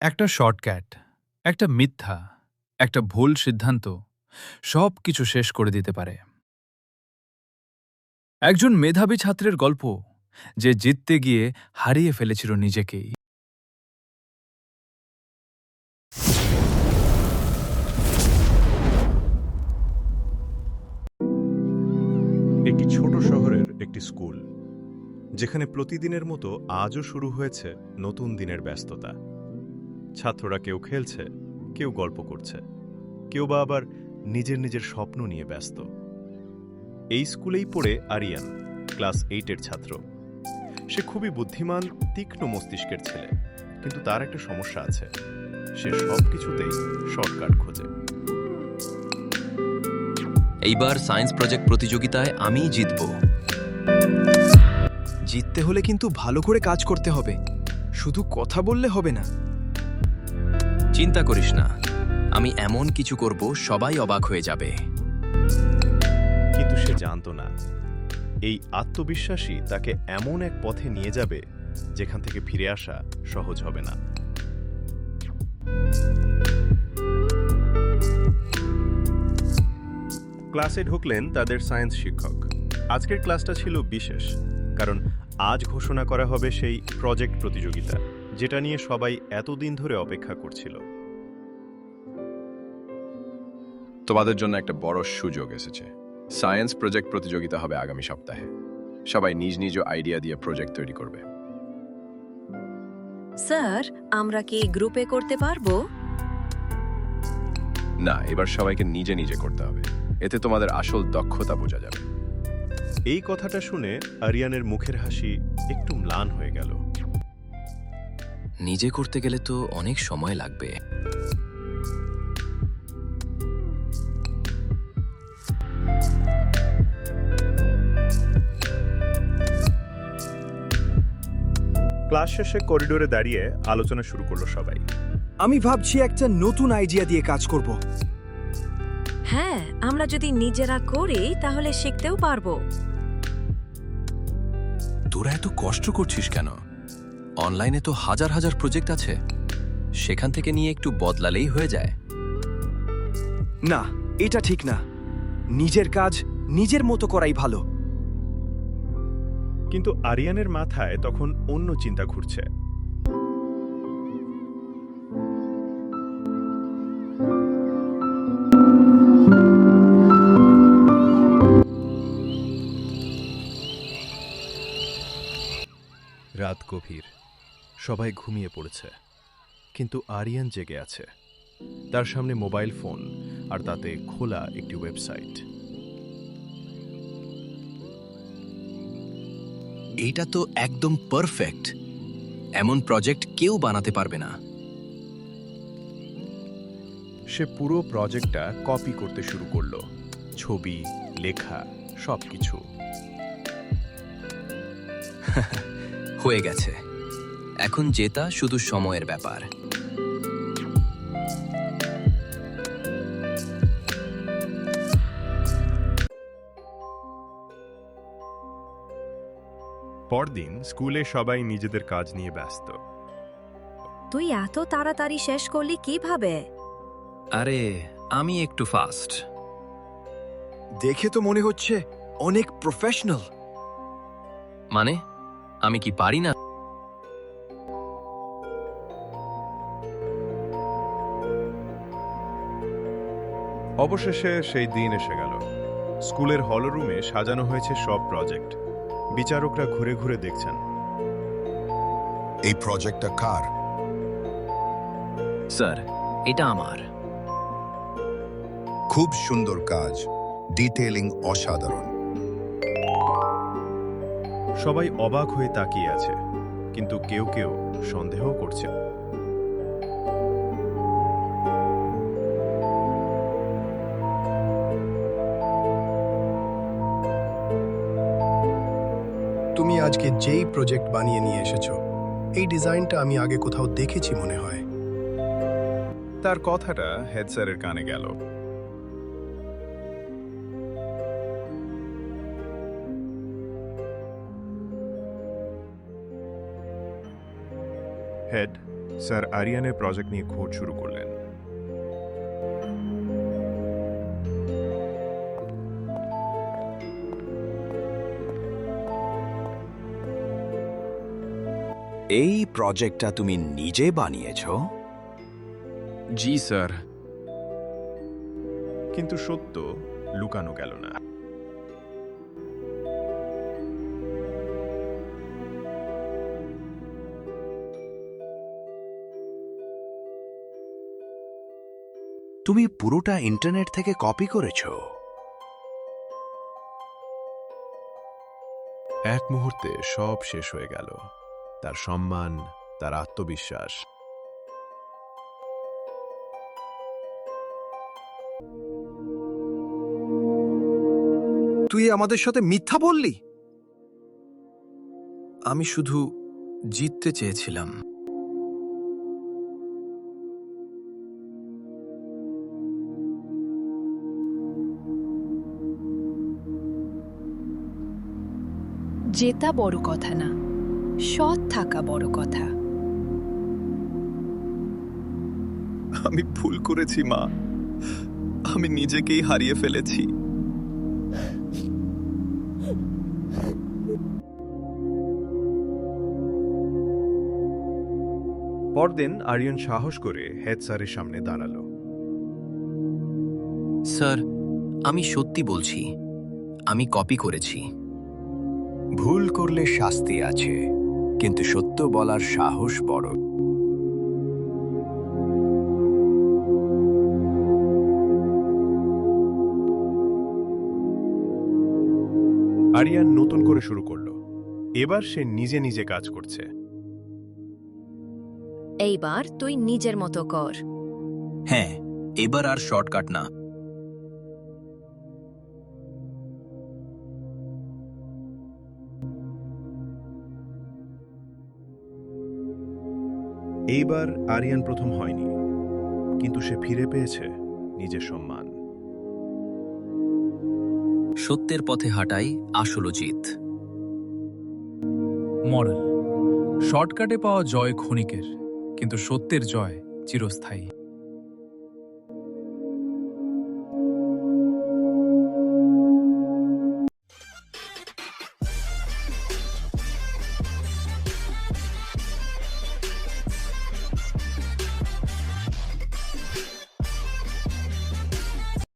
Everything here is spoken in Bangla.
একটা শর্টকাট, একটা মিথ্যা, একটা ভুল সিদ্ধান্ত সবকিছু শেষ করে দিতে পারে। একজন মেধাবী ছাত্রের গল্প, যে জিততে গিয়ে হারিয়ে ফেলেছিল নিজেকেই। একটি ছোট শহরের একটি স্কুল, যেখানে প্রতিদিনের মতো আজও শুরু হয়েছে নতুন দিনের ব্যস্ততা। ছাত্ররা কেউ খেলছে, কেউ গল্প করছে, কেউ বা আবার নিজের নিজের স্বপ্ন নিয়ে ব্যস্ত। এই স্কুলেই পড়ে আরিয়ান, ক্লাস 8-এর ছাত্র। সে খুবই বুদ্ধিমান, তীক্ষ্ণ মস্তিষ্কের ছেলে, কিন্তু তার একটা সমস্যা আছে। সে সবকিছুতেই শর্টকাট খোঁজে। এইবার সায়েন্স প্রজেক্ট প্রতিযোগিতায় আমিই জিতব। জিততে হলে কিন্তু ভালো করে কাজ করতে হবে, শুধু কথা বললে হবে না। চিন্তা করিস না, আমি এমন কিছু করব সবাই অবাক হয়ে যাবে। কিন্তু সে জানত না, এই আত্মবিশ্বাসী তাকে এমন এক পথে নিয়ে যাবে যেখান থেকে ফিরে আসা সহজ হবে না। ক্লাসে ঢুকলেন তাদের সায়েন্স শিক্ষক। আজকের ক্লাসটা ছিল বিশেষ, কারণ আজ ঘোষণা করা হবে সেই প্রজেক্ট প্রতিযোগিতা, যেটা নিয়ে সবাই এতদিন ধরে অপেক্ষা করছিল। তোমাদের জন্য একটা বড় সুযোগ এসেছে। সায়েন্স প্রজেক্ট প্রতিযোগিতা হবে আগামী সপ্তাহে। সবাই নিজ নিজ আইডিয়া দিয়ে প্রজেক্ট তৈরি করবে। স্যার, আমরা কি গ্রুপে করতে পারবো? না, এবার সবাইকে নিজে নিজে করতে হবে। এতে তোমাদের আসল দক্ষতা বোঝা যাবে। এই কথাটা শুনে আরিয়ানের মুখের হাসি একটু ম্লান হয়ে গেল। নিজে করতে গেলে তো অনেক সময় লাগবে। ক্লাস শেষে করিডোরে দাঁড়িয়ে আলোচনা শুরু করলো সবাই। আমি ভাবছি একটা নতুন আইডিয়া দিয়ে কাজ করব। হ্যাঁ, আমরা যদি নিজেরা করি তাহলে শিখতেও পারবো। তোরা এত কষ্ট করছিস কেন? অনলাইনে তো হাজার হাজার প্রজেক্ট আছে, সেখান থেকে নিয়ে একটু বদলালেই হয়ে যায়। না, এটা ঠিক না। নিজের কাজ নিজের মতো করাই ভালো। কিন্তু আরিয়ানের মাথায় তখন অন্য চিন্তা ঘুরছে। রাত গভীর, সবাই ঘুমিয়ে পড়েছে, কিন্তু আরিয়ান জেগে আছে। তার সামনে মোবাইল ফোন, আর তাতে খোলা একটি ওয়েবসাইট। এইটা তো একদম পারফেক্ট। এমন প্রজেক্ট কেউ বানাতে পারবে না। সে পুরো প্রজেক্টটা কপি করতে শুরু করলো, ছবি, লেখা, সবকিছু। হয়ে গেছে, এখন জেতা শুধু সময়ের ব্যাপার। পরদিন স্কুলে সবাই নিজেদের কাজ নিয়ে ব্যস্ত। তুই এত তাড়াতাড়ি শেষ করলি কিভাবে? আরে, আমি একটু ফাস্ট। দেখে তো মনে হচ্ছে অনেক প্রফেশনাল। মানে, আমি কি পারি না? অবশেষে সেই দিন এসে গেল। স্কুলের হলরুমে সাজানো হয়েছে সব প্রজেক্ট। বিচারকরা ঘুরে ঘুরে দেখছেন। এই প্রজেক্টটা কার? স্যার, এটা আমার। খুব সুন্দর কাজ, ডিটেইলিং অসাধারণ। সবাই অবাক হয়ে তাকিয়ে আছে, কিন্তু কেউ কেউ সন্দেহ করছে। তুমি আজকে যেই প্রজেক্ট বানিয়ে নিয়ে এসেছো, এই ডিজাইনটা আমি আগে কোথাও দেখেছি মনে হয়। তার কথাটা হেড স্যারের কানে গেল। হেড, স্যার আরিয়ানের প্রজেক্ট নিয়ে খোঁজ শুরু করলেন। এই প্রজেক্টটা তুমি নিজে বানিয়েছো? জি স্যার। কিন্তু সত্য লুকানো গেল না। তুমি পুরোটা ইন্টারনেট থেকে কপি করেছো? এক মুহূর্তে সব শেষ হয়ে গেল, তার সম্মান, তার আত্মবিশ্বাস। তুই আমাদের সাথে মিথ্যা বললি? আমি শুধু জিততে চেয়েছিলাম। জেতা বড় কথা না, সৎ থাকা বড় কথা। আমি ভুল করেছি মা, আমি নিজেকেই হারিয়ে ফেলেছি। পরদিন আরিয়ান সাহস করে হেড স্যারের সামনে দাঁড়ালো। স্যার, আমি সত্যি বলছি, আমি কপি করেছি। ভুল করলে শাস্তি আছে, কিন্তু সত্য বলার সাহস বড়। আরিয়ান নতুন করে শুরু করলো। এবার সে নিজে নিজে কাজ করছে। এইবার তুই নিজের মতো কর। হ্যাঁ, এবার আর শর্টকাট না। এইবার আরিয়ান প্রথম হয়নি, কিন্তু সে ফিরে পেয়েছে নিজের সম্মান। সত্যের পথে হাঁটাই আসল জিত। মরাল: শর্টকাটে পাওয়া জয় ক্ষণিকের, কিন্তু সত্যের জয় চিরস্থায়ী।